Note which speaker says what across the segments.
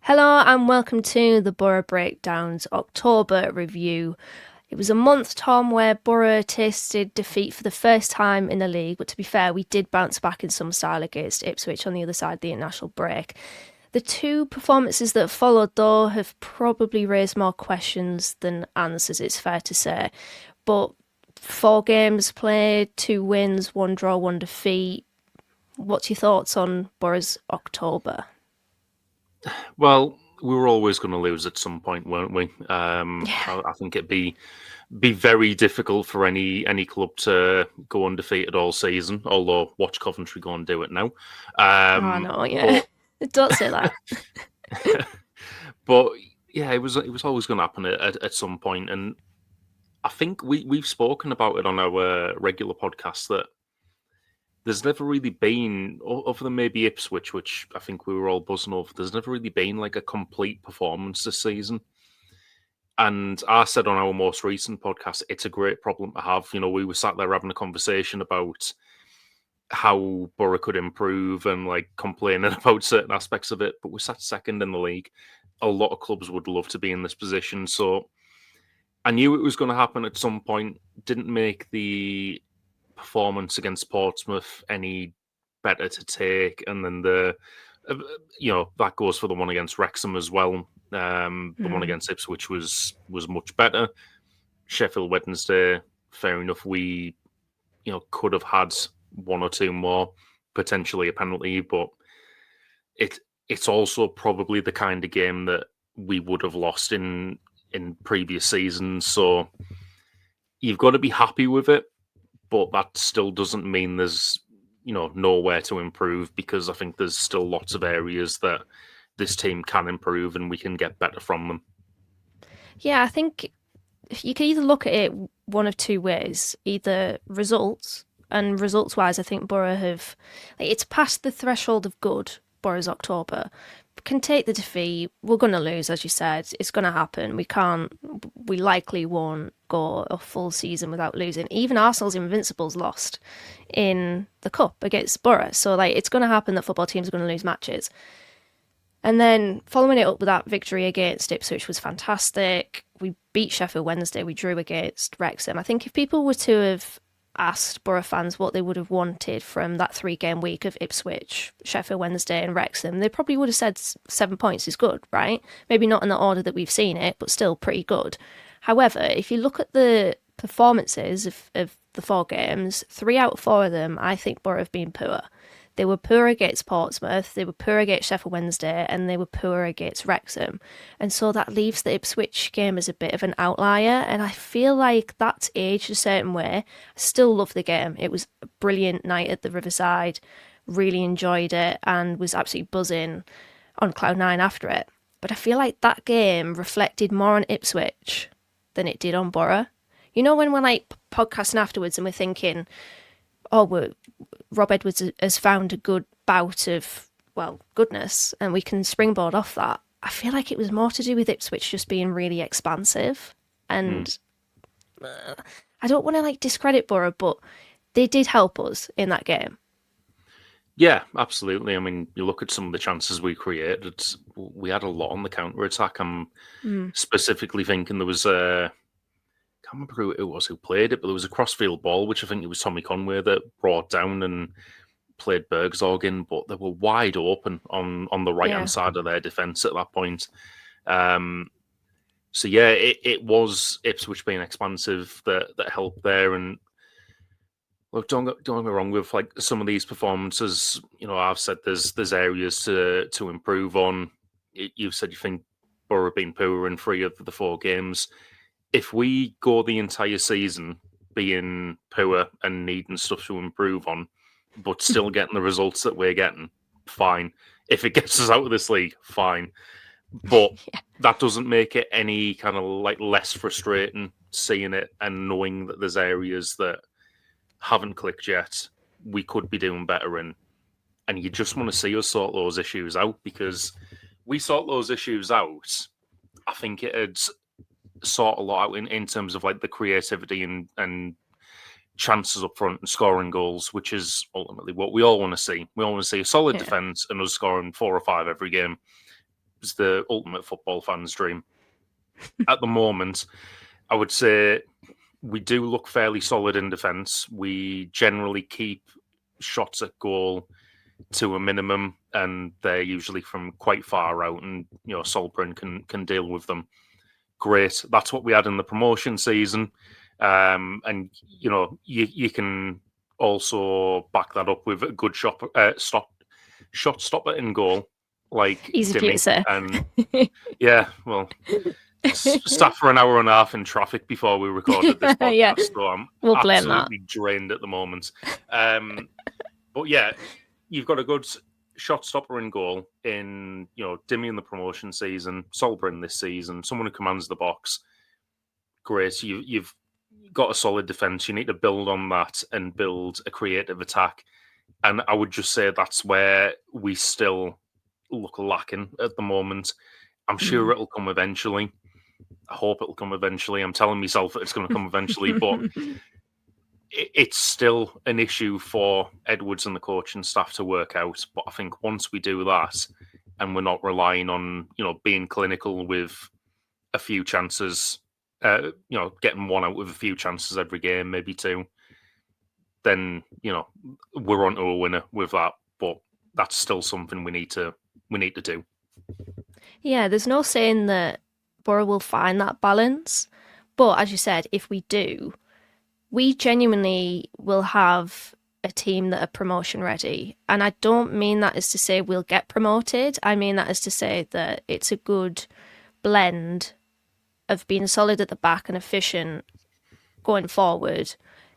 Speaker 1: Hello and welcome to the Boro Breakdown's October review. It was a month, Tom, where Boro tasted defeat for the first time in the league, but to be fair, we did bounce back in some style against Ipswich on the other side of the international break. The two performances that followed, though, have probably raised more questions than answers, it's fair to say. But 4 games played, 2 wins, 1 draw, 1 defeat. What's your thoughts on Boro's October?
Speaker 2: Well, we were always going to lose at some point, weren't we? I think it'd be very difficult for any club to go undefeated all season. Although watch Coventry go and do it now.
Speaker 1: Oh no, yeah, don't say that.
Speaker 2: But yeah, it was always going to happen at some point, and I think we've spoken about it on our regular podcast that there's never really been, other than maybe Ipswich, which I think we were all buzzing over, there's never really been like a complete performance this season. And I said on our most recent podcast, it's a great problem to have. You know, we were sat there having a conversation about how Boro could improve and like complaining about certain aspects of it, but we sat second in the league. A lot of clubs would love to be in this position. So I knew it was going to happen at some point. Didn't make the performance against Portsmouth any better to take, and then that goes for the one against Wrexham as well. The one against Ipswich was much better. Sheffield Wednesday, fair enough. We could have had 1 or 2 more, potentially a penalty, but it's also probably the kind of game that we would have lost in previous seasons. So you've got to be happy with it. But that still doesn't mean there's, nowhere to improve, because I think there's still lots of areas that this team can improve and we can get better from them.
Speaker 1: Yeah, I think you can either look at it one of 2 ways. Either results, and results-wise, I think Boro have... it's past the threshold of good, Boro's October. Can take the defeat. We're going to lose, as you said. It's going to happen. We likely won't go a full season without losing. Even Arsenal's Invincibles lost in the Cup against Boro. So, it's going to happen that football teams are going to lose matches. And then following it up with that victory against Ipswich was fantastic. We beat Sheffield Wednesday. We drew against Wrexham. I think if people were to have asked Boro fans what they would have wanted from that 3-game week of Ipswich, Sheffield Wednesday and Wrexham, they probably would have said 7 points is good, right? Maybe not in the order that we've seen it, but still pretty good. However, if you look at the performances of the 4 games, 3 out of 4 of them, I think Boro have been poor. They were poor against Portsmouth, they were poor against Sheffield Wednesday, and they were poor against Wrexham. And so that leaves the Ipswich game as a bit of an outlier, and I feel like that's aged a certain way. I still love the game. It was a brilliant night at the Riverside, really enjoyed it, and was absolutely buzzing on cloud 9 after it. But I feel like that game reflected more on Ipswich than it did on Boro. You know, when we're podcasting afterwards and we're thinking, Rob Edwards has found a good bout of, goodness, and we can springboard off that. I feel like it was more to do with Ipswich just being really expansive. And I don't want to discredit Boro, but they did help us in that game.
Speaker 2: Yeah, absolutely. I mean, you look at some of the chances we created, we had a lot on the counter-attack. I'm specifically thinking there was I can't remember who it was who played it, but there was a crossfield ball, which I think it was Tommy Conway that brought down and played Bergzorg in, but they were wide open on the right-hand side of their defence at that point. So yeah, it was Ipswich being expansive that helped there. And look, don't get me wrong with some of these performances. I've said there's areas to improve on. You've said you think Boro have been poor in 3 of the 4 games. If we go the entire season being poor and needing stuff to improve on, but still getting the results that we're getting, fine. If it gets us out of this league, fine. But that doesn't make it any kind of less frustrating seeing it and knowing that there's areas that haven't clicked yet, we could be doing better in. And you just want to see us sort those issues out, because we sort those issues out, I think it'd sort a lot out in terms of the creativity and chances up front and scoring goals, which is ultimately what we all want to see. We all want to see a solid defence and us scoring 4 or 5 every game. is the ultimate football fan's dream. At the moment, I would say we do look fairly solid in defence. We generally keep shots at goal to a minimum, and they're usually from quite far out, and Solbrun can deal with them. Great. That's what we had in the promotion season. And you can also back that up with a good shot stopper in goal, like
Speaker 1: Easy for you to
Speaker 2: Dimmy.
Speaker 1: say.
Speaker 2: And yeah, well, sat for an hour and a half in traffic before we recorded this podcast,
Speaker 1: Yeah,
Speaker 2: so I'm
Speaker 1: we'll blame
Speaker 2: absolutely drained at the moment. But yeah, you've got a good shot stopper in goal in Dimmy in the promotion season, Solbrin this season, someone who commands the box. Great. You've got a solid defence. You need to build on that and build a creative attack. And I would just say that's where we still look lacking at the moment. I'm sure it'll come eventually. I hope it'll come eventually. I'm telling myself that it's going to come eventually, but it's still an issue for Edwards and the coaching staff to work out. But I think once we do that, and we're not relying on being clinical with a few chances, getting one out with a few chances every game, maybe two, then we're on to a winner with that. But that's still something we need to do.
Speaker 1: Yeah, there's no saying that Boro will find that balance. But as you said, if we do, we genuinely will have a team that are promotion ready. And I don't mean that as to say we'll get promoted. I mean that as to say that it's a good blend of being solid at the back and efficient going forward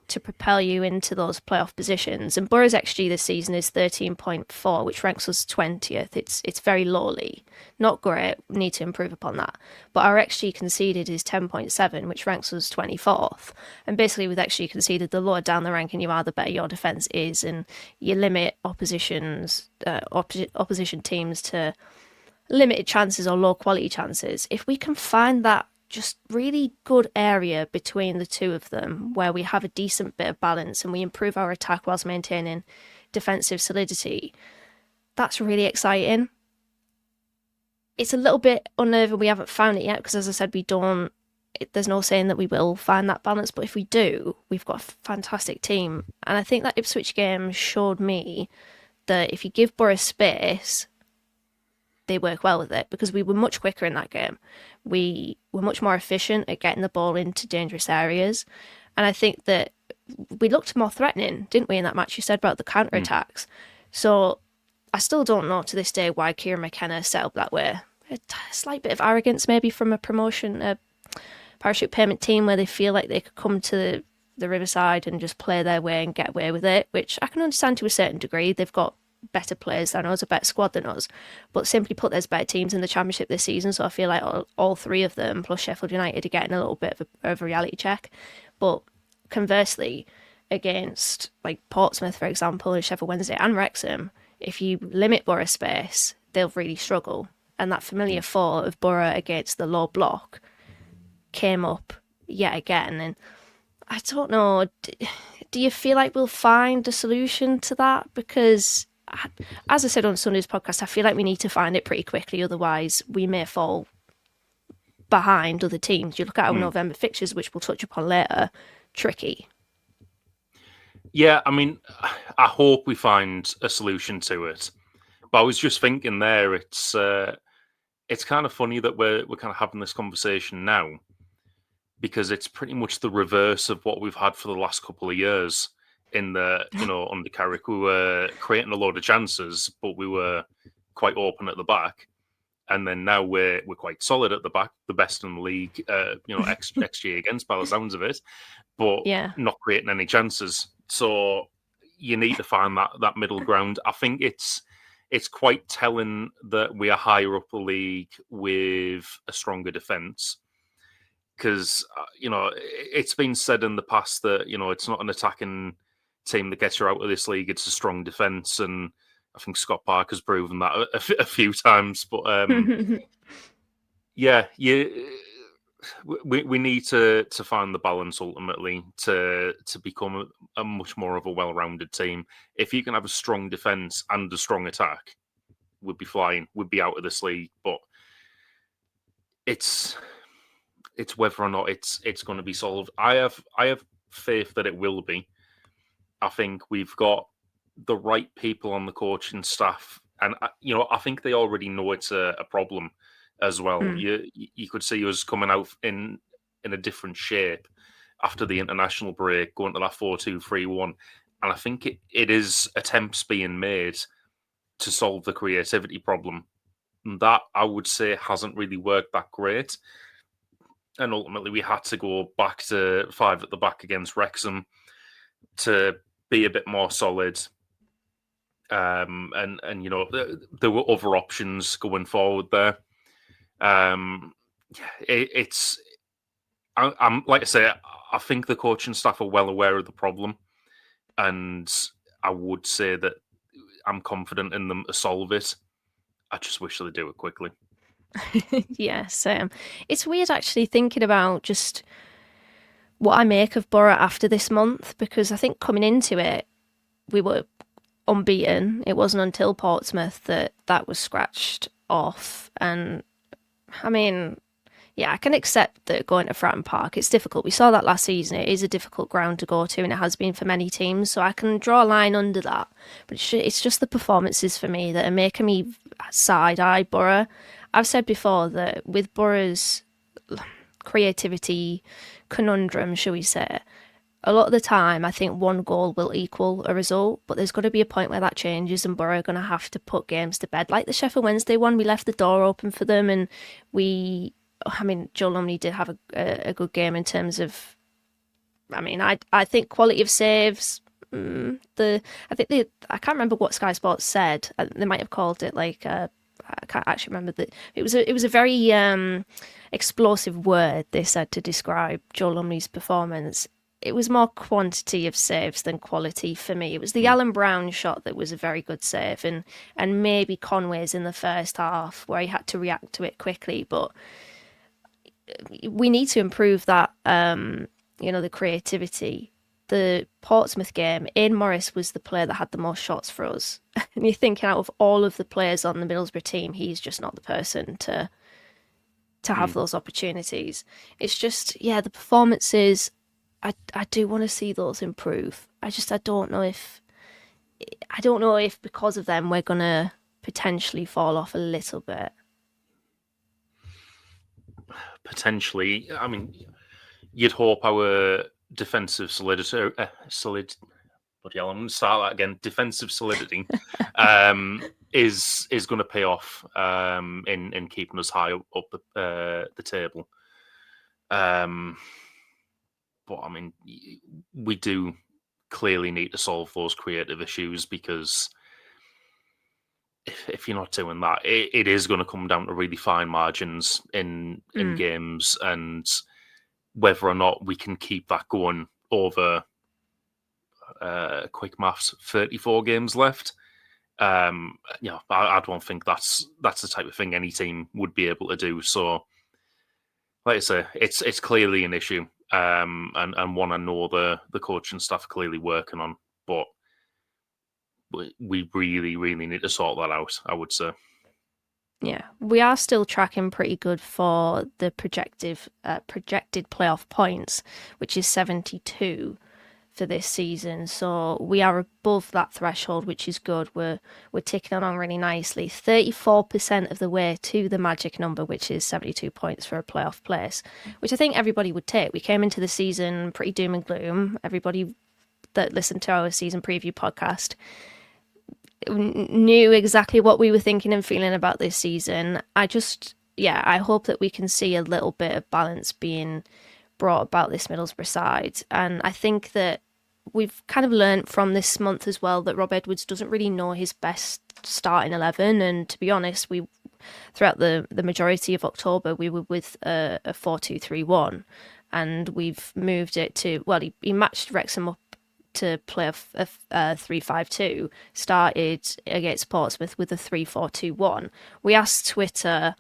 Speaker 1: to propel you into those playoff positions. And Boro's XG this season is 13.4, which ranks us 20th. It's very lowly. Not great. We need to improve upon that. But our XG conceded is 10.7, which ranks us 24th. And basically with XG conceded, the lower down the ranking you are, the better your defence is. And you limit opposition teams to limited chances or low quality chances. If we can find that just really good area between the two of them where we have a decent bit of balance and we improve our attack whilst maintaining defensive solidity, that's really exciting. It's a little bit unnerving we haven't found it yet because, as I said, there's no saying that we will find that balance, but if we do, we've got a fantastic team. And I think that Ipswich game showed me that if you give Boro space, they work well with it, because we were much quicker in that game. We were much more efficient at getting the ball into dangerous areas. And I think that we looked more threatening, didn't we, in that match you said about the counter-attacks. So I still don't know to this day why Kieran McKenna set up that way. A slight bit of arrogance maybe from a parachute payment team where they feel like they could come to the Riverside and just play their way and get away with it, which I can understand to a certain degree. They've got better players than us, a better squad than us, but simply put, there's better teams in the Championship this season, so I feel like all three of them plus Sheffield United are getting a little bit of a reality check. But conversely, against like Portsmouth, for example, and Sheffield Wednesday and Wrexham, if you limit Boro space, they'll really struggle. And that familiar foe of Boro against the low block came up yet again. And I don't know, do you feel like we'll find a solution to that? Because as I said on Sunday's podcast, I feel like we need to find it pretty quickly, otherwise we may fall behind other teams. You look at our November fixtures, which we'll touch upon later, tricky.
Speaker 2: Yeah, I mean, I hope we find a solution to it. But I was just thinking there, it's kind of funny that we're kind of having this conversation now, because it's pretty much the reverse of what we've had for the last couple of years. In the, under Carrick, we were creating a load of chances, but we were quite open at the back. And then now we're quite solid at the back, the best in the league, XG against by the sounds of it, but not creating any chances. So you need to find that middle ground. I think it's quite telling that we are higher up the league with a stronger defence. Because, it's been said in the past that, it's not an attacking team that gets you out of this league, it's a strong defence, and I think Scott Parker's proven that a few times. But we need to find the balance ultimately to become a much more of a well-rounded team. If you can have a strong defence and a strong attack, we'd be flying, we'd be out of this league. But it's whether or not it's going to be solved. I have faith that it will be. I think we've got the right people on the coaching staff, and I think they already know it's a problem as well. You could see us coming out in a different shape after the international break, going to that 4-2-3-1, and I think it is attempts being made to solve the creativity problem. And that, I would say, hasn't really worked that great. And ultimately, we had to go back to 5 at the back against Wrexham to be a bit more solid. And there were other options going forward there. I'm like I say, I think the coaching staff are well aware of the problem, and I would say that I'm confident in them to solve it. I just wish they'd do it quickly.
Speaker 1: Yeah, same. It's weird actually thinking about just what I make of Boro after this month, because I think coming into it, we were unbeaten. It wasn't until Portsmouth that was scratched off. And I mean, yeah, I can accept that going to Fratton Park, it's difficult. We saw that last season. It is a difficult ground to go to, and it has been for many teams. So I can draw a line under that. But it's just the performances for me that are making me side-eye Boro. I've said before that with Boro's creativity conundrum, shall we say, a lot of the time I think one goal will equal a result, but there's got to be a point where that changes and Boro are going to have to put games to bed. Like the Sheffield Wednesday one, we left the door open for them, and Joe Lumley did have a good game in terms of, I think quality of saves. I can't remember what Sky Sports said. They might have called it like I can't actually remember that. It was a very explosive word they said to describe Joe Lumley's performance. It was more quantity of saves than quality for me. It was the Alan Brown shot that was a very good save, and maybe Conway's in the first half where he had to react to it quickly. But we need to improve that, the creativity. The Portsmouth game, Ian Morris was the player that had the most shots for us. And you're thinking, out of all of the players on the Middlesbrough team, he's just not the person to have those opportunities. It's just, the performances, I do want to see those improve. I don't know if because of them we're going to potentially fall off a little bit.
Speaker 2: Potentially. I mean, you'd hope our defensive solidity, but yeah, I'm going to start that again. Defensive solidity is going to pay off in keeping us high up the table. But I mean, we do clearly need to solve those creative issues, because if you're not doing that, it is going to come down to really fine margins in games, and whether or not we can keep that going over quick maths, 34 games left. I don't think that's the type of thing any team would be able to do. So, like I say, it's clearly an issue, and one I know the coaching staff are clearly working on, but we really, really need to sort that out, I would say.
Speaker 1: Yeah, we are still tracking pretty good for the projected playoff points, which is 72 for this season. So we are above that threshold, which is good. We're ticking along really nicely. 34% of the way to the magic number, which is 72 points for a playoff place, which I think everybody would take. We came into the season pretty doom and gloom. Everybody that listened to our season preview podcast knew exactly what we were thinking and feeling about this season. I hope that we can see a little bit of balance being brought about this Middlesbrough side. And I think that we've kind of learnt from this month as well that Rob Edwards doesn't really know his best starting 11. And to be honest, we throughout the majority of October, we were with a 4-2-3-1, and we've moved it to, he matched Wrexham up to play a 3-5-2, started against Portsmouth with a 3-4-2-1. We asked Twitter,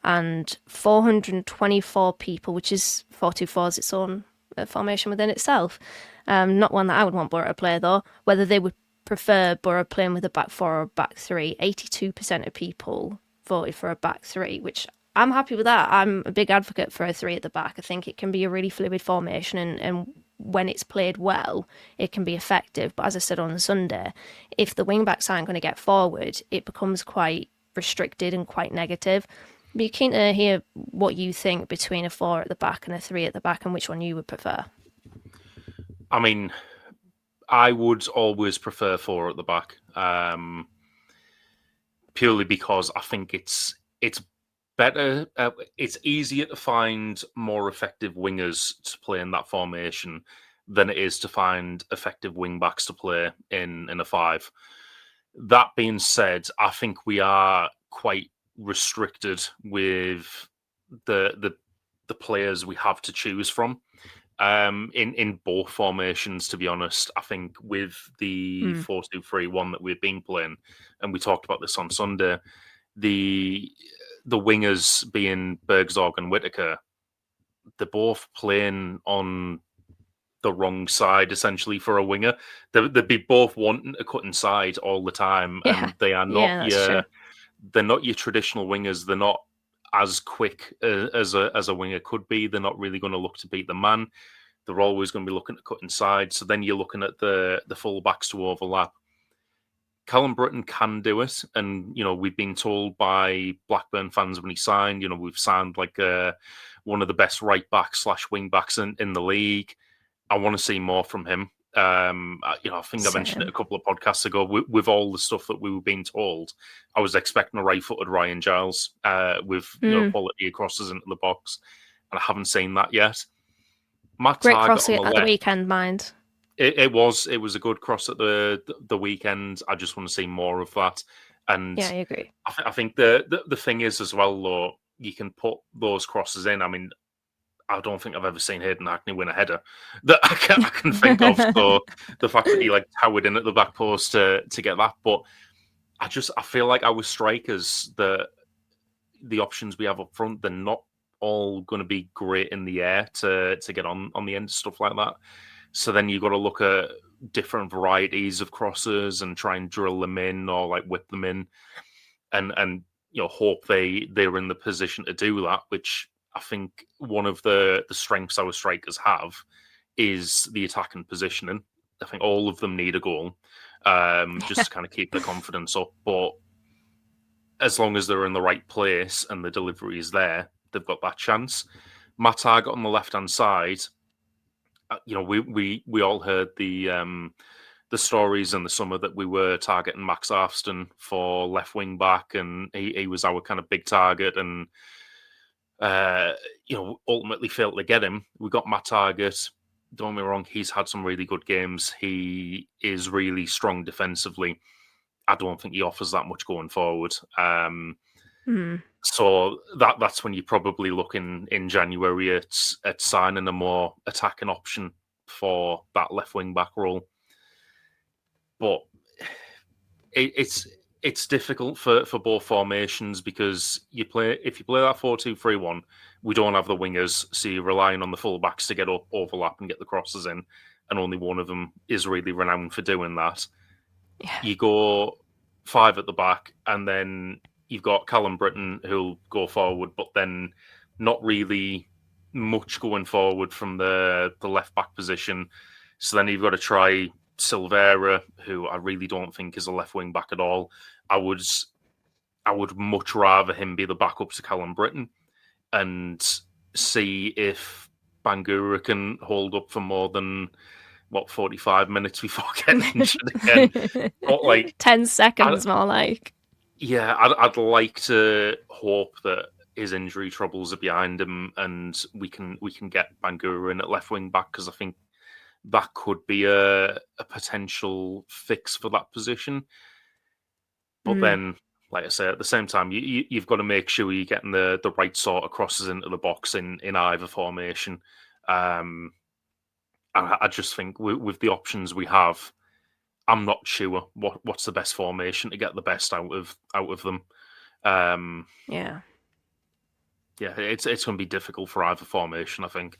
Speaker 1: and 424 people, which is 4-2-4 is its own formation within itself. Not one that I would want Boro to play, though. Whether they would prefer Boro playing with a back four or a back three. 82% of people voted for a back three, which I'm happy with that. I'm a big advocate for a three at the back. I think it can be a really fluid formation, and when it's played well, it can be effective. But as I said on Sunday, if the wing backs aren't going to get forward, it becomes quite restricted and quite negative. Be keen to hear what you think between a four at the back and a three at the back, and which one you would prefer.
Speaker 2: I mean, I would always prefer four at the back, purely because I think it's better. It's easier to find more effective wingers to play in that formation than it is to find effective wing backs to play in a five. That being said, I think we are quite restricted with the players we have to choose from. In both formations, to be honest, I think with the 4-2-3-1 that we've been playing, and we talked about this on Sunday, the wingers being Bergzorg and Whittaker, they're both playing on the wrong side essentially for a winger. They'd be both wanting to cut inside all the time, and they are not they're not your traditional wingers. They're not as quick as a winger could be. They're not really going to look to beat the man. They're always going to be looking to cut inside. So then you're looking at the full backs to overlap. Callum Britton can do it, and we've been told by Blackburn fans when he signed, we've signed like one of the best right backs / wing backs in the league. I want to see more from him. I think I mentioned it a couple of podcasts ago. With all the stuff that we were being told, I was expecting a right-footed Ryan Giles with quality crosses into the box, and I haven't seen that yet. Matt
Speaker 1: Great
Speaker 2: Targett
Speaker 1: cross
Speaker 2: on
Speaker 1: at the weekend, mind.
Speaker 2: It was a good cross at the weekend. I just want to see more of that. And
Speaker 1: yeah, I agree.
Speaker 2: I think the thing is as well, though, you can put those crosses in. I mean, I don't think I've ever seen Hayden Hackney win a header that I can think of. So the fact that he towered in at the back post to get that, but I feel like our strikers, the options we have up front, they're not all going to be great in the air to get on the end, stuff like that. So then you've got to look at different varieties of crosses and try and drill them in or whip them in, and hope they're in the position to do that. Which I think one of the strengths our strikers have is the attacking positioning. I think all of them need a goal, just to kind of keep their confidence up. But as long as they're in the right place and the delivery is there, they've got that chance. Matt Targett on the left hand side. We all heard the stories in the summer that we were targeting Max Arfston for left wing back, and he was our kind of big target, and ultimately failed to get him. We got Matt Targett. Don't get me wrong, he's had some really good games. He is really strong defensively. I don't think he offers that much going forward. So that's when you probably look in January at signing a more attacking option for that left wing back role. But it's difficult for both formations because if you play that 4-2-3-1, we don't have the wingers, so you're relying on the full backs to get up, overlap, and get the crosses in, and only one of them is really renowned for doing that. Yeah. You go 5 at the back, and then you've got Callum Britton who'll go forward, but then not really much going forward from the left back position. So then you've got to try Silvera, who I really don't think is a left wing back at all. I would much rather him be the backup to Callum Britton and see if Bangura can hold up for more than 45 minutes before getting injured again. But
Speaker 1: 10 seconds more like.
Speaker 2: Yeah, I'd like to hope that his injury troubles are behind him and we can get Bangura in at left wing back, because I think that could be a potential fix for that position. But then, like I say, at the same time, you've got to make sure you're getting the right sort of crosses into the box in either formation. And I just think with the options we have, I'm not sure what's the best formation to get the best out of them.
Speaker 1: Yeah,
Speaker 2: it's going to be difficult for either formation, I think.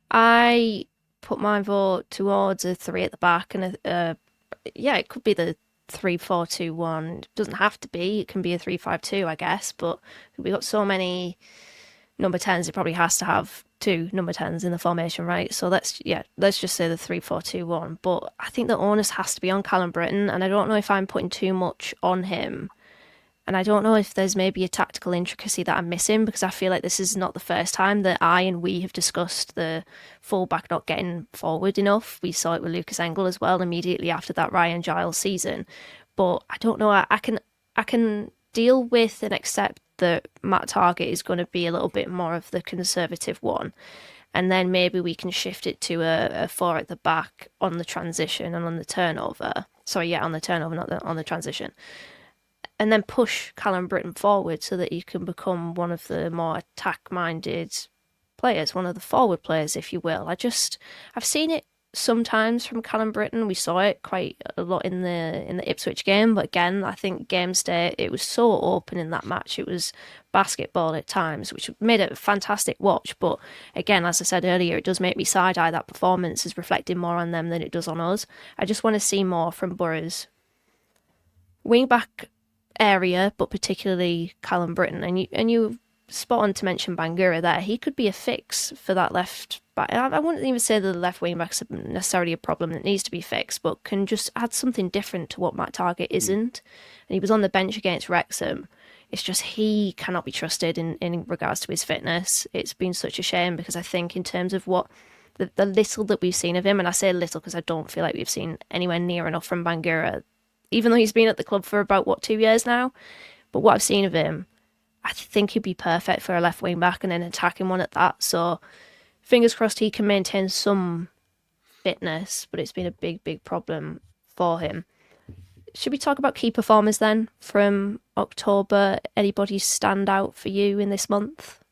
Speaker 1: I put my vote towards a 3 at the back, and it could be the 3-4-2-1. It doesn't have to be. It can be a 3-5-2, I guess. But we've got so many number 10s, it probably has to have two number 10s in the formation, right? So let's just say the 3-4-2-1. But I think the onus has to be on Callum Britton, and I don't know if I'm putting too much on him. And I don't know if there's maybe a tactical intricacy that I'm missing, because I feel like this is not the first time that I and we have discussed the fullback not getting forward enough. We saw it with Lucas Engel as well immediately after that Ryan Giles season. But I don't know. I can deal with and accept that Matt Targett is going to be a little bit more of the conservative one. And then maybe we can shift it to a four at the back on the transition and on the turnover. Sorry, yeah, on the turnover, not on the transition. And then push Callum Britton forward so that you can become one of the more attack-minded players, one of the forward players, if you will. I've seen it sometimes from Callum Britton. We saw it quite a lot in the Ipswich game, but again, I think game state, it was so open in that match. It was basketball at times, which made it a fantastic watch. But again, as I said earlier, it does make me side-eye that performance is reflecting more on them than it does on us. I just want to see more from Borough's wing-back area, but particularly Callum Britton. And you spot on to mention Bangura there. He could be a fix for that left back. I wouldn't even say that the left wing back's necessarily a problem that needs to be fixed, but can just add something different to what Matt Targett isn't. And he was on the bench against Wrexham. It's just he cannot be trusted in regards to his fitness. It's been such a shame, because I think in terms of what the little that we've seen of him, and I say little because I don't feel like we've seen anywhere near enough from Bangura, even though he's been at the club for about, 2 years now. But what I've seen of him, I think he'd be perfect for a left wing back and an attacking one at that. So fingers crossed he can maintain some fitness, but it's been a big, big problem for him. Should we talk about key performers then from October? Anybody stand out for you in this month?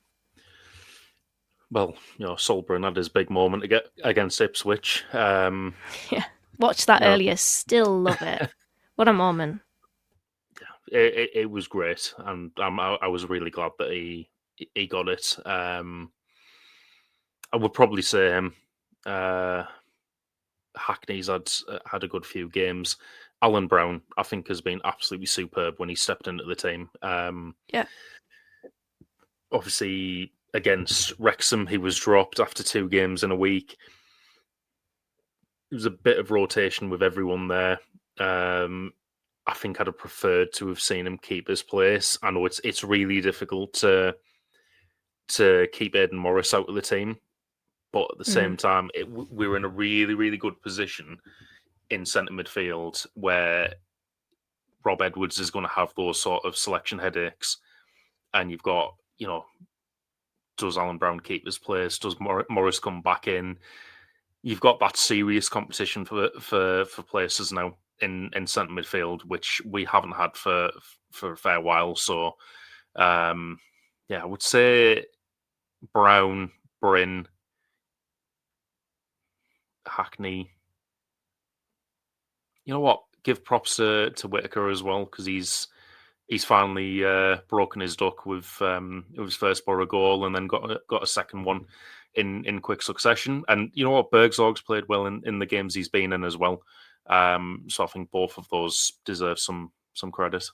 Speaker 2: Well, Solbrun had his big moment against Ipswich.
Speaker 1: Yeah, watched that earlier. Still love it. What a moment.
Speaker 2: It was great, and I was really glad that he got it. I would probably say him. Hackney's had a good few games. Alan Brown, I think, has been absolutely superb when he stepped into the team.
Speaker 1: Yeah.
Speaker 2: Obviously, against Wrexham, he was dropped after 2 games in a week. It was a bit of rotation with everyone there. I think I'd have preferred to have seen him keep his place. I know it's really difficult to keep Aidan Morris out of the team, but at the same time, we're in a really, really good position in centre midfield where Rob Edwards is going to have those sort of selection headaches, and you've got, does Alan Brown keep his place? Does Morris come back in? You've got that serious competition for places now in centre midfield, which we haven't had for a fair while. So, I would say Brown, Bryn, Hackney. You know what? Give props to Whitaker as well, because he's finally broken his duck with his first Boro goal, and then got a second one in quick succession. And you know what? Bergzorg's played well in the games he's been in as well. So I think both of those deserve some credit.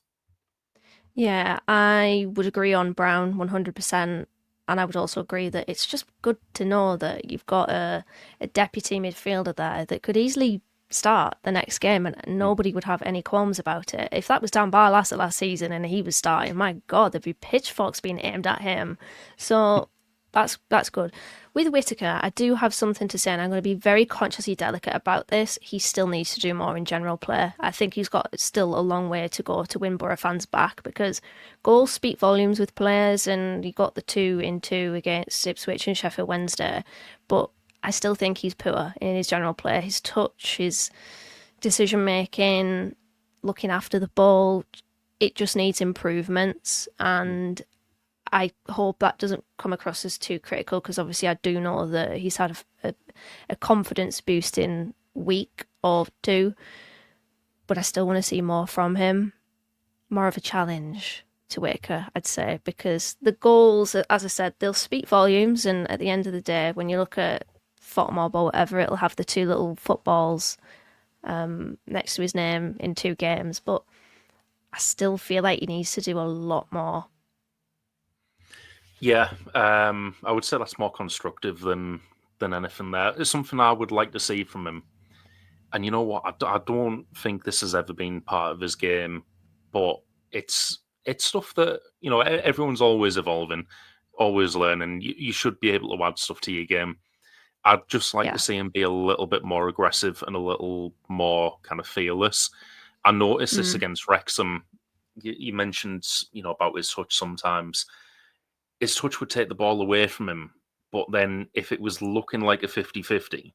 Speaker 1: Yeah, I would agree on Brown 100%. And I would also agree that it's just good to know that you've got a deputy midfielder there that could easily start the next game and nobody would have any qualms about it. If that was Dan Barlaser last season and he was starting, my God, there'd be pitchforks being aimed at him. So that's good. With Whitaker, I do have something to say, and I'm going to be very consciously delicate about this. He still needs to do more in general play. I think he's got still a long way to go to win Boro fans back, because goals speak volumes with players, and he got the 2-2 against Ipswich and Sheffield Wednesday. But I still think he's poor in his general play. His touch, his decision making, looking after the ball, it just needs improvements. And I hope that doesn't come across as too critical, because obviously I do know that he's had a confidence boosting week or two, but I still want to see more from him, more of a challenge to Whitaker, I'd say, because the goals, as I said, they'll speak volumes, and at the end of the day, when you look at Fotomob or whatever, it'll have the 2 little footballs next to his name in 2 games, but I still feel like he needs to do a lot more.
Speaker 2: Yeah, I would say that's more constructive than anything there. It's something I would like to see from him. And you know what? I don't think this has ever been part of his game, but it's stuff that everyone's always evolving, always learning. You should be able to add stuff to your game. I'd just like to
Speaker 1: Yeah.
Speaker 2: see him be a little bit more aggressive and a little more kind of fearless. I noticed this against Wrexham. You mentioned about his touch sometimes. His touch would take the ball away from him, but then if it was looking like a 50-50,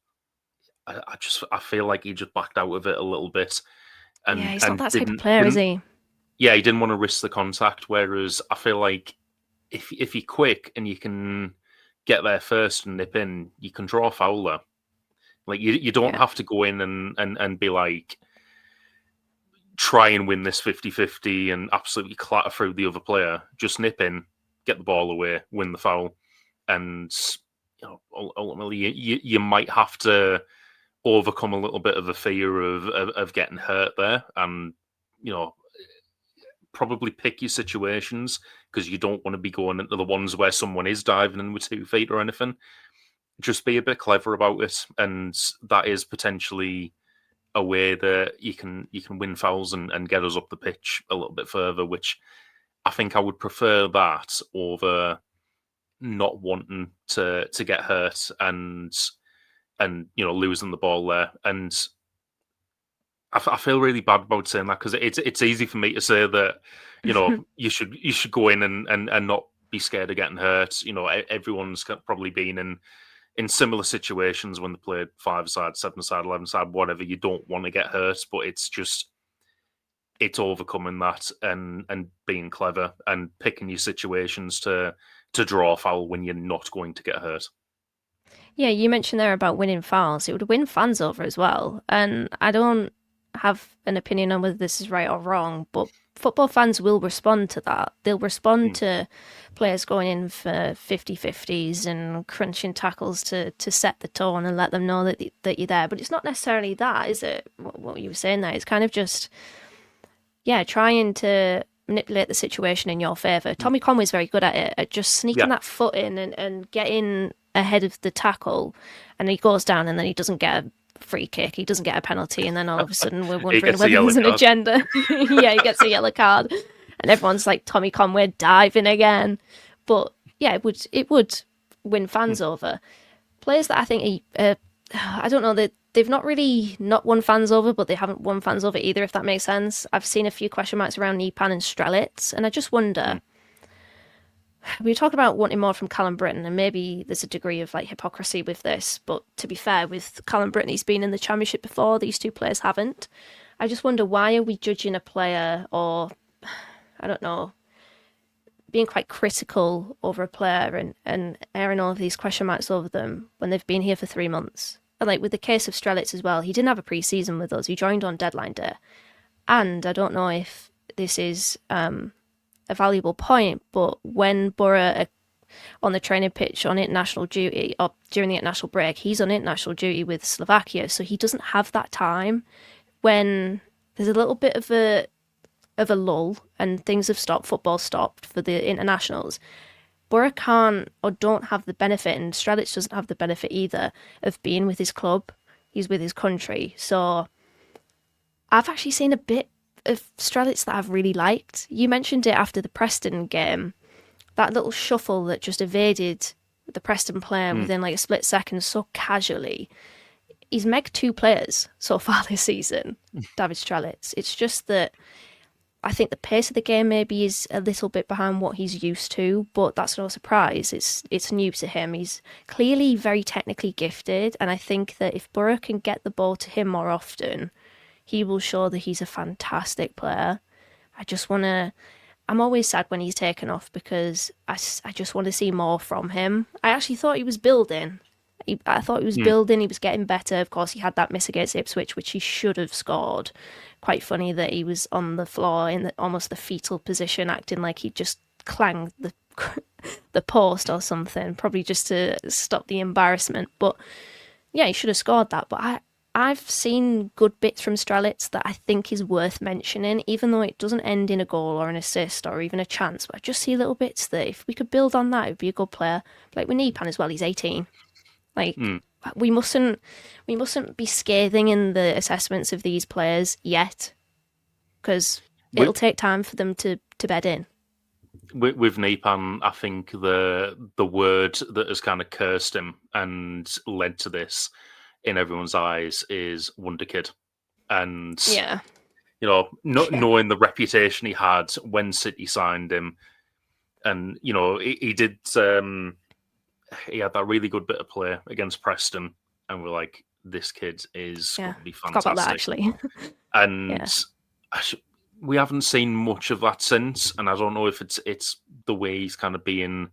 Speaker 2: I feel like he just backed out of it a little bit
Speaker 1: Yeah,
Speaker 2: and
Speaker 1: he's not that type of
Speaker 2: didn't
Speaker 1: player, is he?
Speaker 2: yeah, he didn't want to risk the contact. Whereas I feel like if you're quick and you can get there first and nip in, you can draw a foul there. Like you don't
Speaker 1: Yeah.
Speaker 2: have to go in and be like try and win this 50-50 and absolutely clatter through the other player. Just nip in, get the ball away, win the foul, and ultimately you might have to overcome a little bit of a fear of getting hurt there, and probably pick your situations because you don't want to be going into the ones where someone is diving in with 2 feet or anything. Just be a bit clever about it, and that is potentially a way that you can win fouls and get us up the pitch a little bit further, which I think I would prefer that over not wanting to get hurt and losing the ball there. And I feel really bad about saying that because it's easy for me to say that you should go in and not be scared of getting hurt. Everyone's probably been in similar situations when they played 5-a-side, 7-a-side, 11-a-side, whatever. You don't want to get hurt, but it's overcoming that and being clever and picking your situations to draw a foul when you're not going to get hurt.
Speaker 1: Yeah, you mentioned there about winning fouls. It would win fans over as well. And I don't have an opinion on whether this is right or wrong, but football fans will respond to that. They'll respond to players going in for 50-50s and crunching tackles to set the tone and let them know that you're there. But it's not necessarily that, is it? What you were saying there. It's kind of just, trying to manipulate the situation in your favour. Tommy Conway's very good at it, at just sneaking that foot in and getting ahead of the tackle, and he goes down and then he doesn't get a free kick, he doesn't get a penalty, and then all of a sudden we're wondering whether there's an agenda. Yeah, he gets a yellow card and everyone's like, Tommy Conway diving again. But yeah, it would win fans over. Players that I think I don't know, they've not really not won fans over, but they haven't won fans over either, if that makes sense. I've seen a few question marks around Nipan and Strelitz, and I just wonder, we talk about wanting more from Callum Britton, and maybe there's a degree of like hypocrisy with this, but to be fair, with Callum Britton, he's been in the Championship before, these 2 players haven't. I just wonder, why are we judging a player, or I don't know, being quite critical over a player and airing all of these question marks over them when they've been here for 3 months? And like with the case of Strelitz as well, he didn't have a pre-season with us, he joined on deadline day. And I don't know if this is a valuable point, but when Boro are on the training pitch on international duty or during the international break, he's on international duty with Slovakia, so he doesn't have that time. When there's a little bit of a lull and things have stopped, football stopped for the internationals, Boro can't or don't have the benefit, and Strelitz doesn't have the benefit either, of being with his club. He's with his country. So I've actually seen a bit of Strelitz that I've really liked. You mentioned it after the Preston game, that little shuffle that just evaded the Preston player within like a split second so casually. He's megged 2 players so far this season, David Strelitz. It's just that I think the pace of the game maybe is a little bit behind what he's used to, but that's no surprise. It's new to him. He's clearly very technically gifted, and I think that if Boro can get the ball to him more often, he will show that he's a fantastic player. I'm always sad when he's taken off because I just want to see more from him. I actually thought he was building. I thought he was building, he was getting better. Of course, he had that miss against Ipswich, which he should have scored. Quite funny that he was on the floor in almost the fetal position, acting like he just clanged the post or something, probably just to stop the embarrassment. But yeah, he should have scored that. But I've seen good bits from Strelitz that I think is worth mentioning, even though it doesn't end in a goal or an assist or even a chance. But I just see little bits that if we could build on that, it would be a good player. Like with Nipan as well, he's 18. Like we mustn't be scathing in the assessments of these players yet, because it'll take time for them to bed in.
Speaker 2: With Nipan, I think the word that has kind of cursed him and led to this in everyone's eyes is Wonder Kid. And,
Speaker 1: Yeah.
Speaker 2: knowing the reputation he had when City signed him, and, he did, he had that really good bit of play against Preston, and we're like, this kid is going to be fantastic.
Speaker 1: Forgot about that, actually.
Speaker 2: And we haven't seen much of that since, and I don't know if it's the way he's kind of being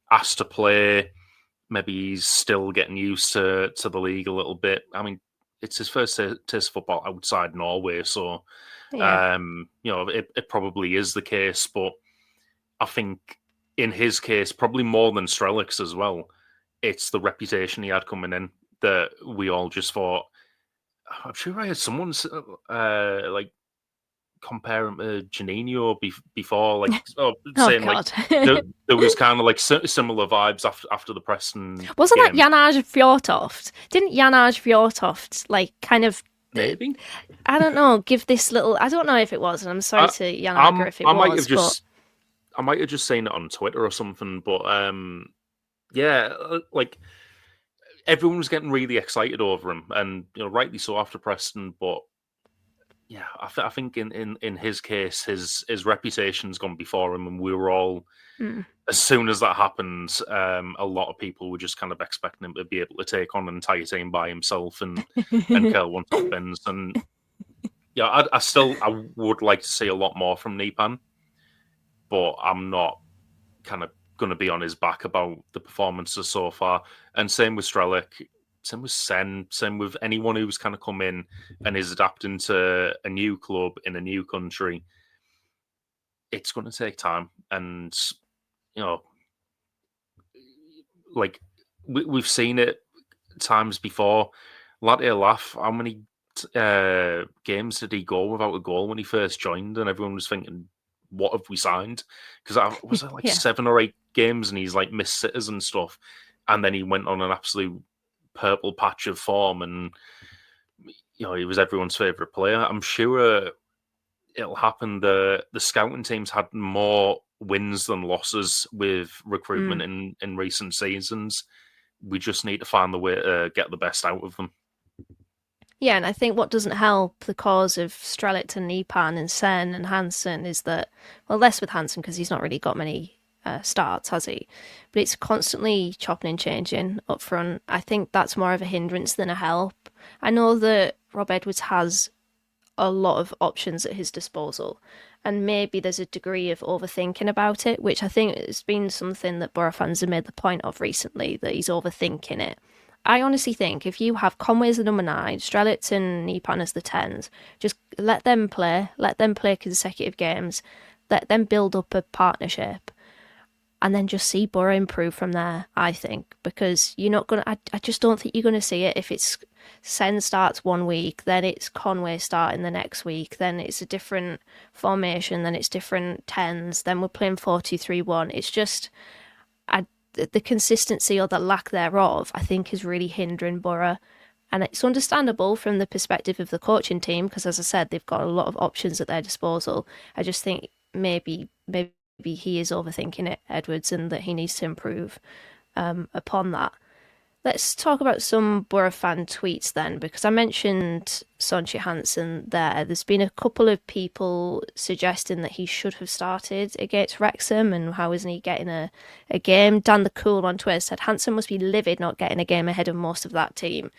Speaker 2: asked to play. Maybe he's still getting used to the league a little bit. I mean, it's his first taste of football outside Norway, so it probably is the case. But I think in his case, probably more than Strelix as well, it's the reputation he had coming in that we all just thought. I'm sure I had someone compare him to Janino before, saying
Speaker 1: God.
Speaker 2: there was kind of like similar vibes after the Preston.
Speaker 1: Wasn't
Speaker 2: game.
Speaker 1: that Janaj Fjortoft? Didn't Janaj Fjortoft kind of
Speaker 2: maybe?
Speaker 1: I don't know. Give this little. I don't know if it was, and I'm sorry to Janaga if it was.
Speaker 2: I might have just seen it on Twitter or something, but like everyone was getting really excited over him, and rightly so after Preston, but. Yeah, I think in his case, his reputation's gone before him, and we were all, as soon as that happened, a lot of people were just kind of expecting him to be able to take on an entire team by himself and curl one top bins. And yeah, I would like to see a lot more from Nipan, but I'm not kind of going to be on his back about the performances so far. And same with Strelic. Same with Sen, same with anyone who's kind of come in and is adapting to a new club in a new country. It's going to take time. And, like we've seen it times before. Latte laugh, how many games did he go without a goal when he first joined? And everyone was thinking, what have we signed? Because was it 7 or 8 games and he's like missed sitters and stuff. And then he went on an absolute purple patch of form, and he was everyone's favorite player. I'm sure it'll happen. The scouting teams had more wins than losses with recruitment in recent seasons. We just need to find the way to get the best out of them.
Speaker 1: Yeah, and I think what doesn't help the cause of Strelitz and Nipan and Sen and Hansen is that, well, less with Hansen because he's not really got many starts, has he? But it's constantly chopping and changing up front. I think that's more of a hindrance than a help. I know that Rob Edwards has a lot of options at his disposal, and maybe there's a degree of overthinking about it, which I think has been something that Boro fans have made the point of recently, that he's overthinking it. I honestly think if you have Conway as the number 9, Strelitz and Nipan as the 10s, just let them play consecutive games, let them build up a partnership, and then just see Boro improve from there, I think, because you're not going to... I just don't think you're going to see it if it's Sen starts one week, then it's Conway starting the next week, then it's a different formation, then it's different 10s, then we're playing 4-2-3-1. It's just... the consistency or the lack thereof, I think, is really hindering Boro. And it's understandable from the perspective of the coaching team, because, as I said, they've got a lot of options at their disposal. I just think maybe he is overthinking it, Edwards, and that he needs to improve upon that. Let's talk about some Boro fan tweets then, because I mentioned Sonchi Hansen there. There's been a couple of people suggesting that he should have started against Wrexham and how isn't he getting a game. Dan the Cool on Twitter said Hansen must be livid not getting a game ahead of most of that team.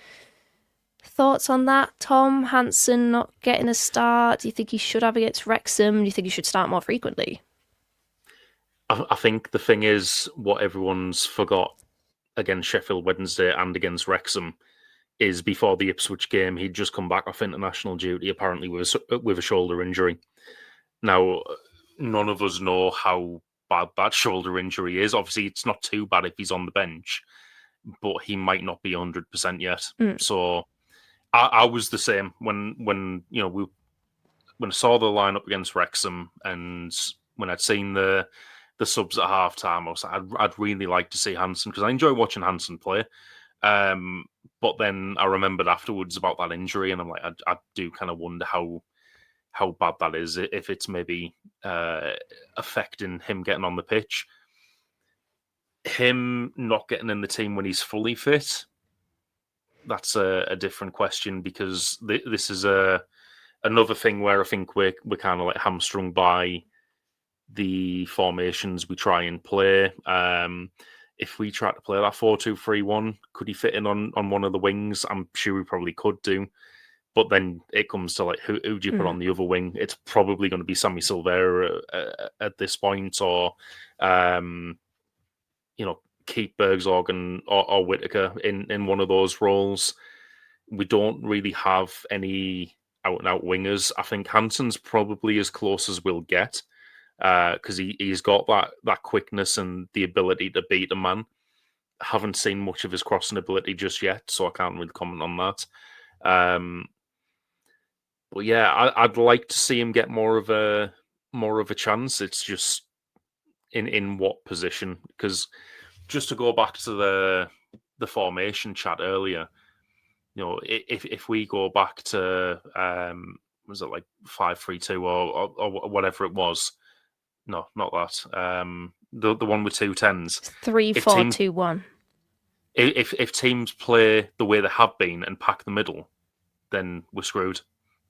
Speaker 1: Thoughts on that, Tom? Hansen not getting a start? Do you think he should have against Wrexham? Do you think he should start more frequently?
Speaker 2: I think the thing is, what everyone's forgot against Sheffield Wednesday and against Wrexham is before the Ipswich game, he'd just come back off international duty, apparently with a shoulder injury. Now, none of us know how bad that shoulder injury is. Obviously, it's not too bad if he's on the bench, but he might not be 100% yet. So I was the same when when I saw the lineup against Wrexham and when I'd seen the subs at half time. I was like, I'd really like to see Hansen because I enjoy watching Hansen play. But then I remembered afterwards about that injury, and I'm like, I do kind of wonder how bad that is, if it's maybe affecting him getting on the pitch. Him not getting in the team when he's fully fit, that's a different question, because this is another thing where I think we're kind of like hamstrung by the formations we try and play. If we try to play that 4-2-3-1, could he fit in on one of the wings? I'm sure he probably could do. But then it comes to like, who do you put on the other wing? It's probably going to be Sammy Silvera at this point, or keep Bergsorg or Whittaker in one of those roles. We don't really have any out-and-out wingers. I think Hansen's probably as close as we'll get, because he's got that quickness and the ability to beat a man. Haven't seen much of his crossing ability just yet, so I can't really comment on that. But yeah, I'd like to see him get more of a chance. It's just in what position? Because just to go back to the formation chat earlier, if we go back to was it like 5-3-2 or whatever it was? No, not that. The one with 2 10s.
Speaker 1: 3-4-2-1.
Speaker 2: If teams play the way they have been and pack the middle, then we're screwed.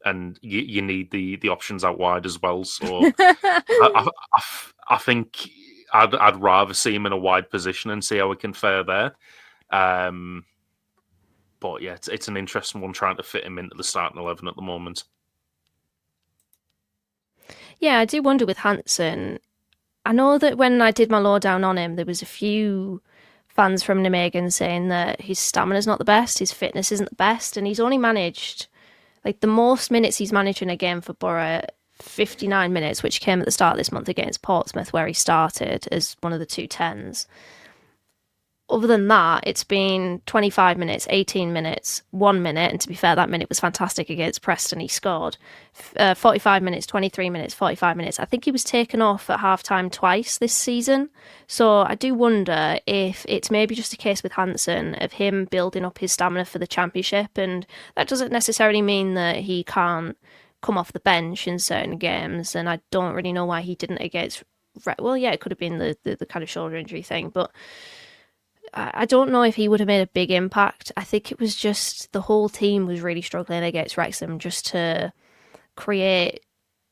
Speaker 2: And you need the options out wide as well. So I think I'd rather see him in a wide position and see how we can fare there. But yeah, it's an interesting one trying to fit him into the starting 11 at the moment.
Speaker 1: Yeah, I do wonder with Hansen. I know that when I did my lowdown on him, there was a few fans from Nijmegen saying that his stamina's not the best, his fitness isn't the best, and he's only managed, like, the most minutes he's managed in a game for Boro, 59 minutes, which came at the start of this month against Portsmouth, where he started as one of the 2 10s. Other than that, it's been 25 minutes, 18 minutes, 1 minute, and to be fair, that minute was fantastic against Preston. He scored 45 minutes, 23 minutes, 45 minutes. I think he was taken off at half-time twice this season. So I do wonder if it's maybe just a case with Hansen of him building up his stamina for the Championship, and that doesn't necessarily mean that he can't come off the bench in certain games, and I don't really know why he didn't against... Well, yeah, it could have been the kind of shoulder injury thing, but I don't know if he would have made a big impact. I think it was just the whole team was really struggling against Wrexham just to create,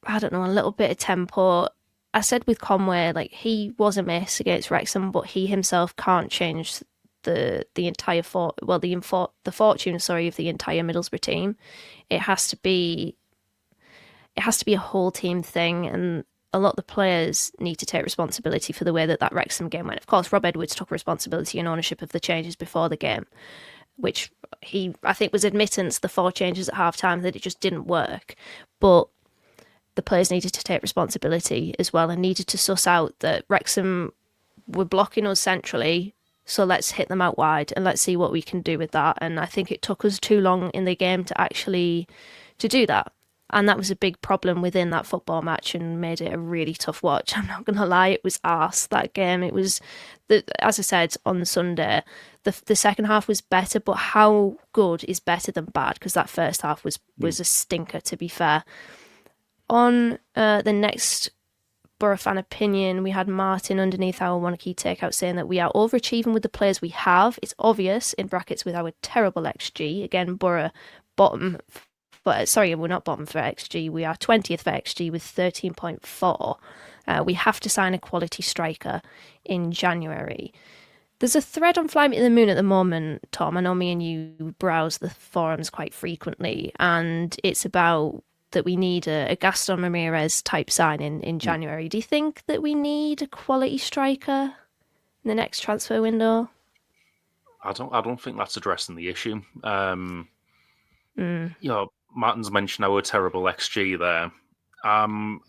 Speaker 1: I don't know, a little bit of tempo. I said with Conway, like, he was a miss against Wrexham, but he himself can't change the entire the fortune of the entire Middlesbrough team. It has to be a whole team thing, and a lot of the players need to take responsibility for the way that Wrexham game went. Of course, Rob Edwards took responsibility and ownership of the changes before the game, which I think was admittance, the 4 changes at half-time, that it just didn't work. But the players needed to take responsibility as well and needed to suss out that Wrexham were blocking us centrally, so let's hit them out wide and let's see what we can do with that. And I think it took us too long in the game to do that. And that was a big problem within that football match and made it a really tough watch. I'm not going to lie, it was arse, that game. It was, as I said on Sunday, the second half was better, but how good is better than bad? Because that first half was a stinker, to be fair. On the next Boro fan opinion, we had Martin underneath our one key takeout saying that we are overachieving with the players we have. It's obvious, in brackets, with our terrible XG. Again, Boro bottom... But sorry, we're not bottom for XG. We are 20th for XG with 13.4. We have to sign a quality striker in January. There's a thread on Fly Me to the Moon at the moment, Tom. I know me and you browse the forums quite frequently, and it's about that we need a Gaston Ramirez type signing in January. Do you think that we need a quality striker in the next transfer window?
Speaker 2: I don't think that's addressing the issue. Martin's mentioned our terrible XG there. I'm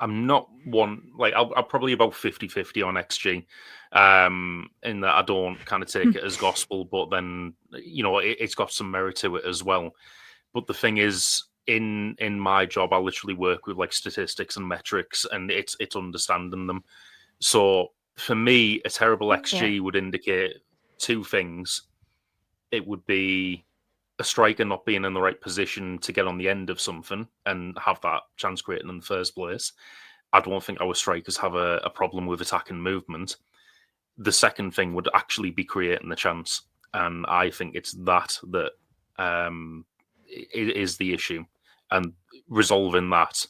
Speaker 2: not one, like, I'll probably about 50-50 on XG, in that I don't kind of take it as gospel, but then, it's got some merit to it as well. But the thing is, in my job, I literally work with like statistics and metrics, and it's understanding them. So for me, a terrible XG would indicate two things. It would be a striker not being in the right position to get on the end of something and have that chance created in the first place. I don't think our strikers have a problem with attacking movement. The second thing would actually be creating the chance. And I think it's that is the issue. And resolving that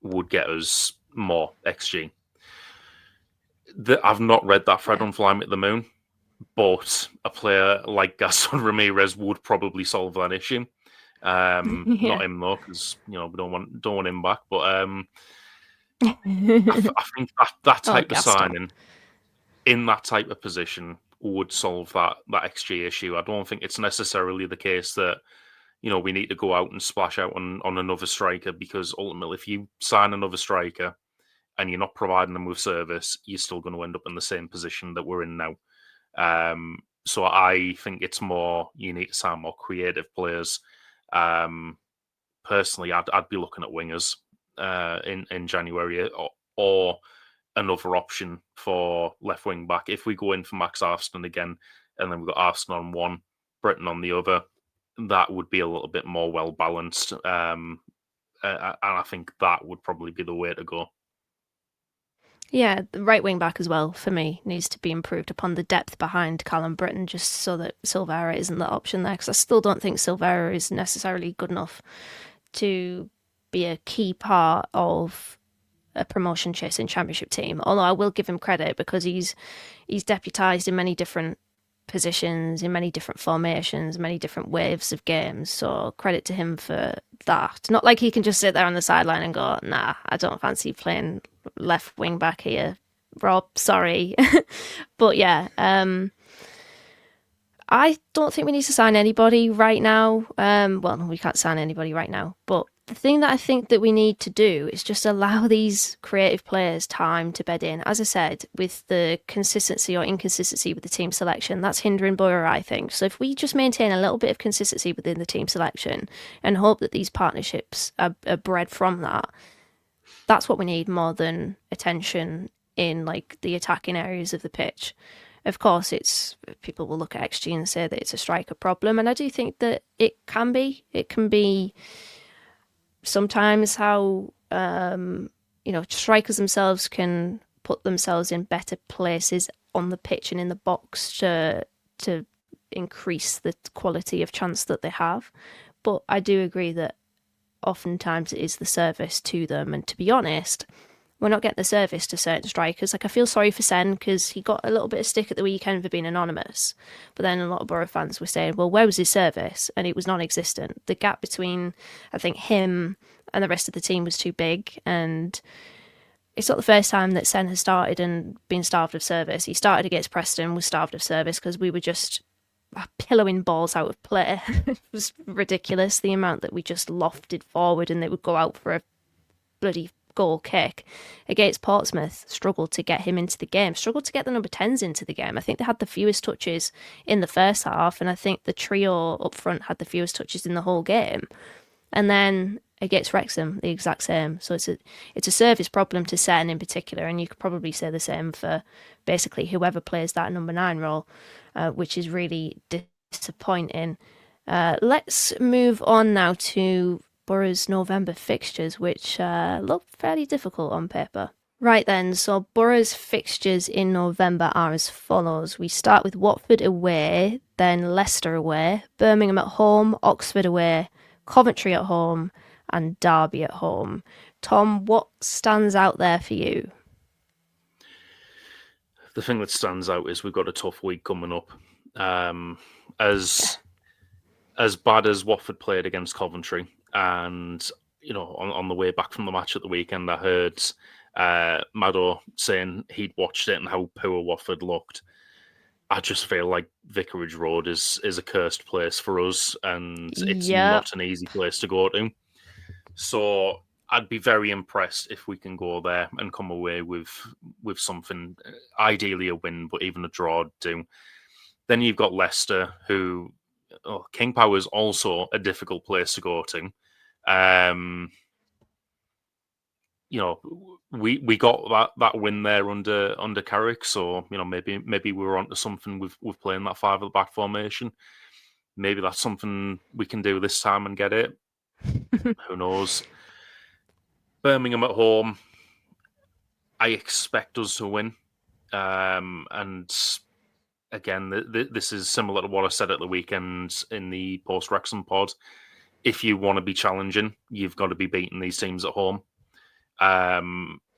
Speaker 2: would get us more XG. I've not read that thread on Fly Me to the Moon, but a player like Gaston Ramirez would probably solve that issue. Not him though, because we don't want him back. But I think that type of signing in that type of position would solve that XG issue. I don't think it's necessarily the case that we need to go out and splash out on another striker, because ultimately, if you sign another striker and you're not providing them with service, you're still going to end up in the same position that we're in now. So I think it's more you need to sign more creative players. Personally, I'd be looking at wingers in January, or another option for left wing back. If we go in for Max Arston again, and then we've got Arston on one, Breton on the other, that would be a little bit more well balanced. And I think that would probably be the way to go.
Speaker 1: Yeah, the right wing back as well, for me, needs to be improved upon, the depth behind Callum Britton, just so that Silvera isn't the option there, because I still don't think Silvera is necessarily good enough to be a key part of a promotion chasing championship team. Although I will give him credit, because he's deputised in many different positions, in many different formations, many different waves of games. So credit to him for that. Not like he can just sit there on the sideline and go, nah, I don't fancy playing left wing back here, Rob, sorry. But yeah, I don't think we need to sign anybody right now. Well, we can't sign anybody right now, but the thing that I think that we need to do is just allow these creative players time to bed in. As I said, with the consistency or inconsistency with the team selection, that's hindering Boro, I think. So if we just maintain a little bit of consistency within the team selection and hope that these partnerships are bred from that, that's what we need more than attention in like the attacking areas of the pitch. Of course, people will look at XG and say that it's a striker problem, and I do think that it can be. It can be sometimes how strikers themselves can put themselves in better places on the pitch and in the box to increase the quality of chance that they have. But I do agree that oftentimes it is the service to them, and to be honest, we're not getting the service to certain strikers. Like, I feel sorry for Sen, because he got a little bit of stick at the weekend for being anonymous. But then a lot of Boro fans were saying, well, where was his service? And it was non-existent. The gap between, I think, him and the rest of the team was too big. And it's not the first time that Sen has started and been starved of service. He started against Preston, was starved of service because we were just pillowing balls out of play. It was ridiculous, the amount that we just lofted forward and they would go out for a bloody goal kick. Against Portsmouth, struggled to get him into the game, struggled to get the number 10s into the game. I think they had the fewest touches in the first half, and I think the trio up front had the fewest touches in the whole game. And then against Wrexham, the exact same. So it's a service problem to Sen in particular, and you could probably say the same for basically whoever plays that number 9 role, which is really disappointing. Let's move on now to Boro's November fixtures, which look fairly difficult on paper. Right then, so Boro's fixtures in November are as follows. We start with Watford away, then Leicester away, Birmingham at home, Oxford away, Coventry at home, and Derby at home. Tom, what stands out there for you?
Speaker 2: The thing that stands out is we've got a tough week coming up. As bad as Watford played against Coventry, and on the way back from the match at the weekend, I heard Mado saying he'd watched it and how poor Watford looked. I just feel like Vicarage Road is a cursed place for us, and it's not an easy place to go to. So I'd be very impressed if we can go there and come away with something, ideally a win, but even a draw would do. Then you've got Leicester, who King Power is also a difficult place to go to. We got that win there under Carrick, so maybe we were onto something with playing that 5 at the back formation. Maybe that's something we can do this time and get it. Who knows? Birmingham at home, I expect us to win. And again, this is similar to what I said at the weekend in the post-Wrexham pod. If you want to be challenging, you've got to be beating these teams at home.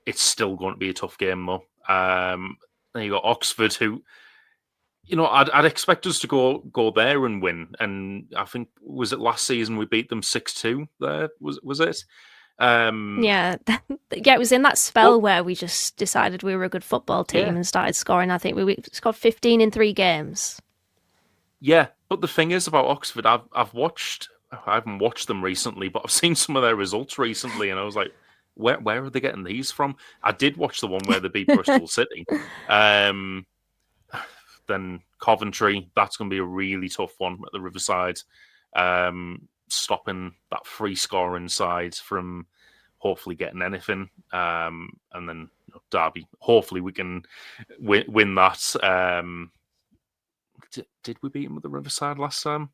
Speaker 2: It's still going to be a tough game, though. Then you got Oxford, who, I'd expect us to go there and win. And I think, was it last season we beat them 6-2 there? Was it?
Speaker 1: Yeah, it was in that spell where we just decided we were a good football team and started scoring. I think we scored 15 in 3 games.
Speaker 2: Yeah, but the thing is about Oxford, I haven't watched them recently, but I've seen some of their results recently, and I was like, where are they getting these from? I did watch the one where they beat Bristol City. Then Coventry, that's going to be a really tough one at the Riverside. Stopping that free scoring side from hopefully getting anything. And then Derby, hopefully we can win that. Did we beat them at the Riverside last time?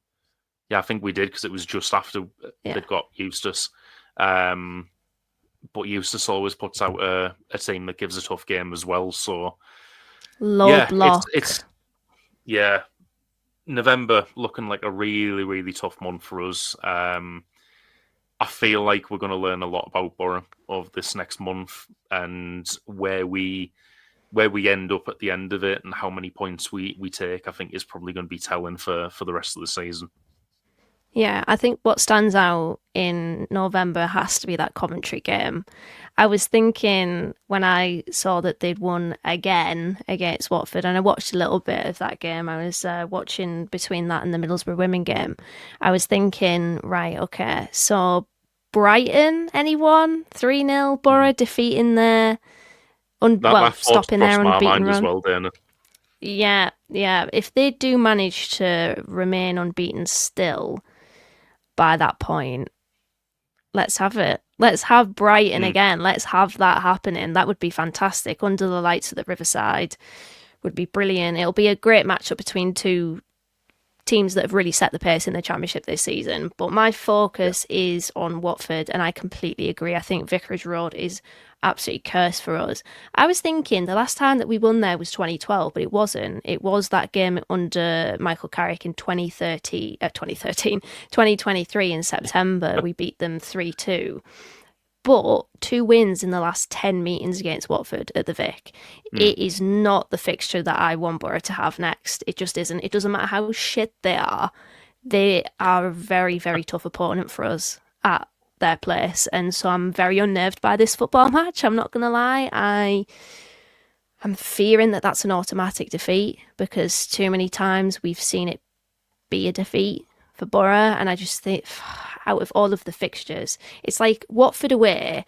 Speaker 2: Yeah, I think we did, because it was just after they'd got Eustace. But Eustace always puts out a team that gives a tough game as well. So
Speaker 1: low block.
Speaker 2: It's November looking like a really, really tough month for us. I feel like we're going to learn a lot about Boro over this next month, and where we end up at the end of it and how many points we take, I think is probably going to be telling for the rest of the season.
Speaker 1: Yeah, I think what stands out in November has to be that Coventry game. I was thinking when I saw that they'd won again against Watford, and I watched a little bit of that game. I was watching between that and the Middlesbrough women game. I was thinking, right, okay, so Brighton, anyone? 3-0, Boro defeating their, stopping their unbeaten run.
Speaker 2: As well, Dana.
Speaker 1: Yeah. If they do manage to remain unbeaten still by that point, let's have it. Let's have Brighton again. Let's have that happening. That would be fantastic. Under the lights of the Riverside would be brilliant. It'll be a great matchup between two teams that have really set the pace in the Championship this season. But my focus is on Watford, and I completely agree. I think Vicarage Road is absolutely cursed for us. I was thinking the last time that we won there was 2012, but it wasn't. It was that game under Michael Carrick in 2023 in September. We beat them 3-2. But 2 wins in the last 10 meetings against Watford at the Vic. It is not the fixture that I want Boro to have next. It just isn't. It doesn't matter how shit they are. They are a very, very tough opponent for us at their place. And so I'm very unnerved by this football match. I'm not going to lie. I'm fearing that that's an automatic defeat, because too many times we've seen it be a defeat for Boro. And I just think, out of all of the fixtures, it's like Watford away,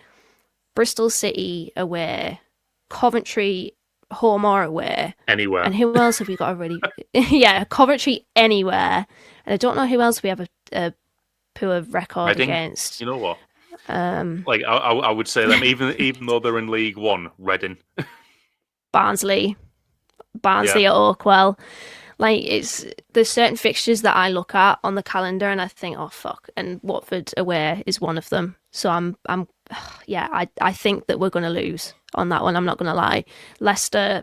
Speaker 1: Bristol City away, Coventry home or away.
Speaker 2: Anywhere.
Speaker 1: And who else have we got already? Yeah, Coventry anywhere. And I don't know who else we have a poor record
Speaker 2: Reading,
Speaker 1: against.
Speaker 2: You know what? I would say them, even though they're in League One, Reading.
Speaker 1: Barnsley at Oakwell. Like, there's certain fixtures that I look at on the calendar and I think, oh fuck, and Watford away is one of them. So I think that we're going to lose on that one. I'm not going to lie. Leicester,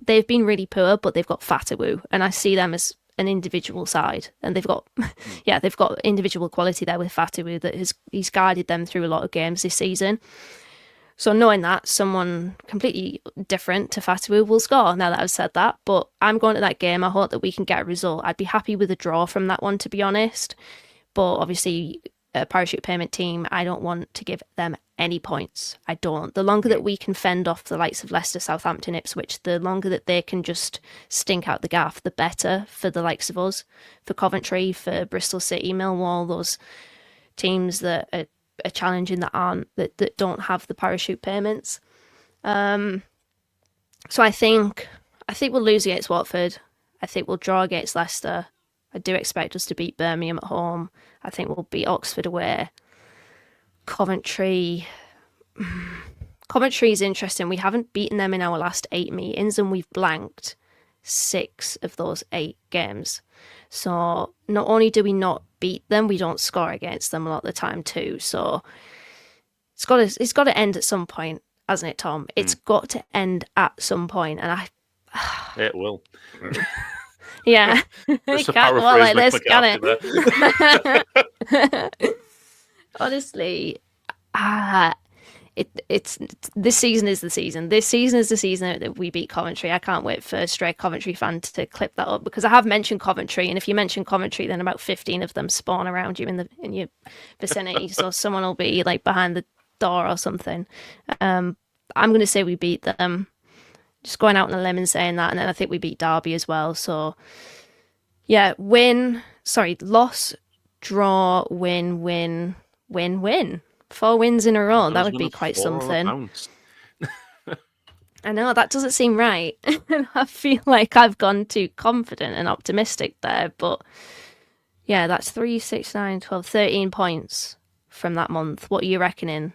Speaker 1: they've been really poor, but they've got Fatawu, and I see them as an individual side, and they've got individual quality there with Fatawu that he's guided them through a lot of games this season. So knowing that someone completely different to Fatawu will score, now that I've said that, but I'm going to that game. I hope that we can get a result. I'd be happy with a draw from that one, to be honest. But obviously, a parachute payment team, I don't want to give them any points. I don't. The longer that we can fend off the likes of Leicester, Southampton, Ipswich, the longer that they can just stink out the gaff, the better for the likes of us, for Coventry, for Bristol City, Millwall, those teams that are challenging that don't have the parachute payments. So I think we'll lose against Watford. I think we'll draw against Leicester. I do expect us to beat Birmingham at home. I think we'll beat Oxford away. Coventry is interesting. We haven't beaten them in our last 8 meetings, and we've blanked 6 of those 8 games. So not only do we not beat them, we don't score against them a lot of the time too. So it's got to end at some point, hasn't it, Tom? It's got to end at some point, and
Speaker 2: it will.
Speaker 1: Yeah,
Speaker 2: Just
Speaker 1: it can't go on like this, can it? Honestly, it's this season is the season. This season is the season that we beat Coventry. I can't wait for a stray Coventry fan to clip that up, because I have mentioned Coventry, and if you mention Coventry, then about 15 of them spawn around you in your vicinity. So someone will be like behind the door or something. I'm going to say we beat them. Just going out on a limb and saying that, and then I think we beat Derby as well. So yeah, loss, draw, win. 4 wins in a row. That would be quite something. I know, that doesn't seem right. I feel like I've gone too confident and optimistic there. But yeah, that's 3, 6, 9, 12, 13 points from that month. What are you reckoning,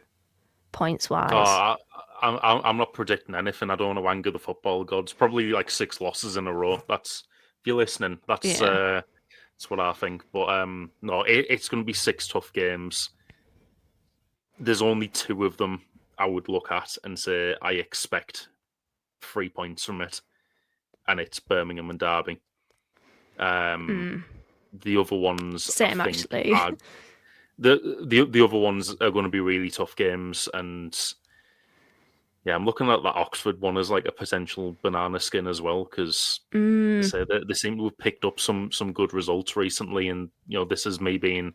Speaker 1: points-wise?
Speaker 2: Oh, I'm not predicting anything. I don't want to anger the football gods. Probably like 6 losses in a row. That's, if you're listening, that's what I think. But no, it's going to be 6 tough games. There's only 2 of them I would look at and say I expect 3 points from it, and it's Birmingham and Derby. The other ones,
Speaker 1: same, I think, actually.
Speaker 2: The other ones are going to be really tough games, and yeah, I'm looking at that Oxford one as like a potential banana skin as well, because they seem to have picked up some good results recently, and this is me being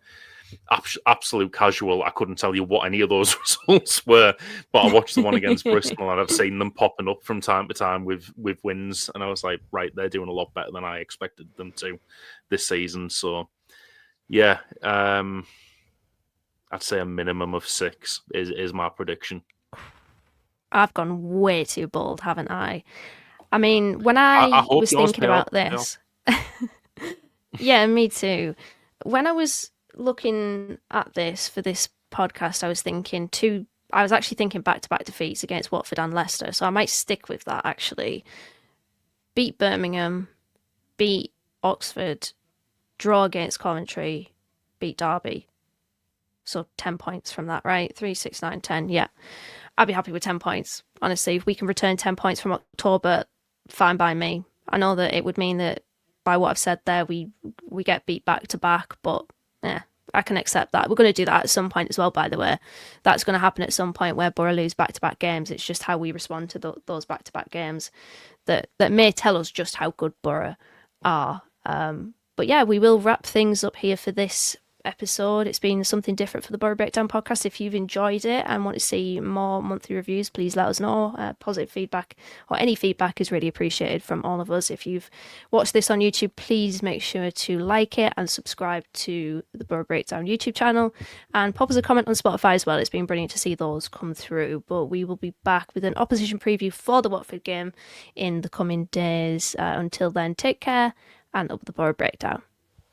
Speaker 2: absolute casual. I couldn't tell you what any of those results were, but I watched the one against Bristol, and I've seen them popping up from time to time with wins, and I was like, right, they're doing a lot better than I expected them to this season. So yeah, I'd say a minimum of 6 is my prediction.
Speaker 1: I've gone way too bold, haven't I? I mean, when I was thinking about this, yeah, me too. When I was looking at this for this podcast, I was actually thinking back-to-back defeats against Watford and Leicester, so I might stick with that, actually. Beat Birmingham, beat Oxford, draw against Coventry, beat Derby. So 10 points from that, right? 3, 6, 9, 10, yeah. I'd be happy with 10 points. Honestly, if we can return 10 points from October, fine by me. I know that it would mean that by what I've said there, we get beat back to back, but yeah, I can accept that. We're going to do that at some point as well, by the way. That's going to happen at some point where Boro lose back-to-back games. It's just how we respond to those back-to-back games that may tell us just how good Boro are. But yeah, we will wrap things up here for this episode. It's been something different for the Boro Breakdown podcast. If you've enjoyed it and want to see more monthly reviews, please let us know. Positive feedback or any feedback is really appreciated from all of us. If you've watched this on YouTube, please make sure to like it and subscribe to the Boro Breakdown YouTube channel, and pop us a comment on Spotify as well. It's been brilliant to see those come through. But we will be back with an opposition preview for the Watford game in the coming days. Until then, take care and up the Boro Breakdown.